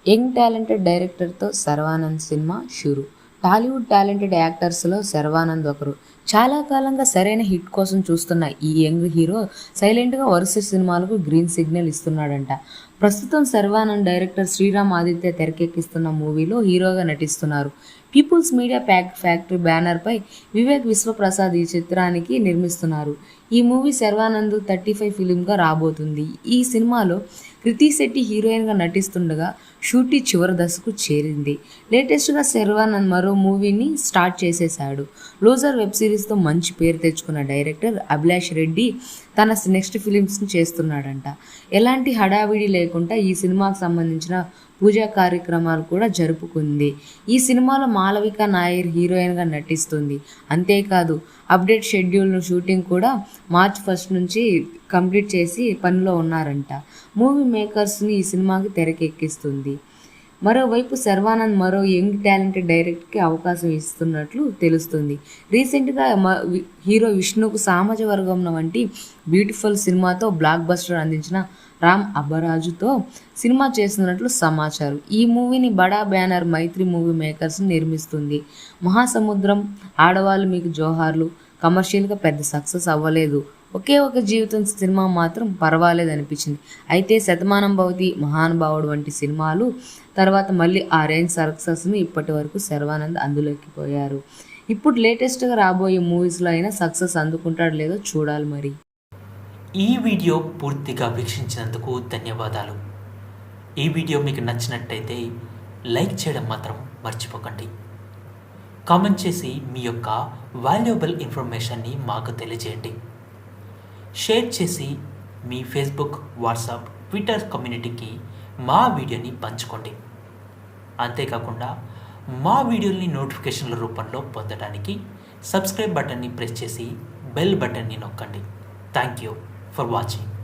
Young talented డైరెక్టర్తో Sharwanand cinema షురు. Tollywood talented యాక్టర్స్లో శర్వానంద్ ఒకరు. చాలా కాలంగా సరైన హిట్ కోసం చూస్తున్న ఈ యంగ్ హీరో సైలెంట్గా వరుస సినిమాలకు గ్రీన్ సిగ్నల్ ఇస్తున్నాడంట. ప్రస్తుతం శర్వానంద్ డైరెక్టర్ శ్రీరామ్ ఆదిత్య తెరకెక్కిస్తున్న మూవీలో హీరోగా నటిస్తున్నారు. పీపుల్స్ మీడియా ఫ్యాక్టరీ బ్యానర్పై వివేక్ విశ్వప్రసాద్ ఈ చిత్రానికి నిర్మిస్తున్నారు. ఈ మూవీ శర్వానంద్ 35 ఫిలింగా రాబోతుంది. ఈ సినిమాలో కృతి శెట్టి హీరోయిన్గా నటిస్తుండగా షూటింగ్ చివరి దశకు చేరింది. లేటెస్ట్గా శర్వానంద్ మరో మూవీని స్టార్ట్ చేసేశాడు. లూజర్ వెబ్ సిరీస్తో మంచి పేరు తెచ్చుకున్న డైరెక్టర్ అభిలాష్ రెడ్డి తన నెక్స్ట్ ఫిలిమ్స్ని చేస్తున్నాడంట. ఎలాంటి హడావిడి లేకుండా ఈ సినిమాకు సంబంధించిన పూజా కార్యక్రమాలు కూడా జరుపుకుంది. ఈ సినిమాలో మాలవిక నాయర్ హీరోయిన్గా నటిస్తుంది. అంతేకాదు అప్డేట్ షెడ్యూల్ను షూటింగ్ కూడా మార్చ్ 1 నుంచి కంప్లీట్ చేసి పనిలో ఉన్నారంట. మూవీ మేకర్స్ని ఈ సినిమాకి తెరకెక్కిస్తుంది. మరోవైపు శర్వానంద్ మరో యంగ్ టాలెంటెడ్ డైరెక్టర్కి అవకాశం ఇస్తున్నట్లు తెలుస్తుంది. రీసెంట్గా హీరో విష్ణుకు సామాజ వర్గంలో వంటి బ్యూటిఫుల్ సినిమాతో బ్లాక్ బస్టర్ అందించిన రామ్ అబ్బరాజుతో సినిమా చేస్తున్నట్లు సమాచారం. ఈ మూవీని బడా బ్యానర్ మైత్రి మూవీ మేకర్స్ నిర్మిస్తుంది. మహాసముద్రం, ఆడవాళ్ళు మీకు జోహార్లు కమర్షియల్గా పెద్ద సక్సెస్ అవ్వలేదు. ఒకే ఒక జీవితం సినిమా మాత్రం పర్వాలేదు అనిపించింది. అయితే శతమానం భవతి, మహానుభావుడు వంటి సినిమాలు తర్వాత మళ్ళీ ఆ రేంజ్ సక్సెస్ను ఇప్పటి వరకు శర్వానంద్ అందులోకి పోయారు. ఇప్పుడు లేటెస్ట్గా రాబోయే మూవీస్లో అయినా సక్సెస్ అందుకుంటాడో లేదో చూడాలి మరి. ఈ వీడియో పూర్తిగా వీక్షించినందుకు ధన్యవాదాలు. ఈ వీడియో మీకు నచ్చినట్టయితే లైక్ చేయడం మాత్రం మర్చిపోకండి. కామెంట్ చేసి మీ యొక్క వాల్యుబుల్ ఇన్ఫర్మేషన్ని మాకు తెలియజేయండి. షేర్ చేసి మీ ఫేస్బుక్, వాట్సాప్, ట్విట్టర్ కమ్యూనిటీకి మా వీడియోని పంచుకోండి. అంతేకాకుండా మా వీడియోని నోటిఫికేషన్ల రూపంలో పొందడానికి సబ్స్క్రైబ్ బటన్ని ప్రెస్ చేసి బెల్ బటన్ని నొక్కండి. Thank you for watching.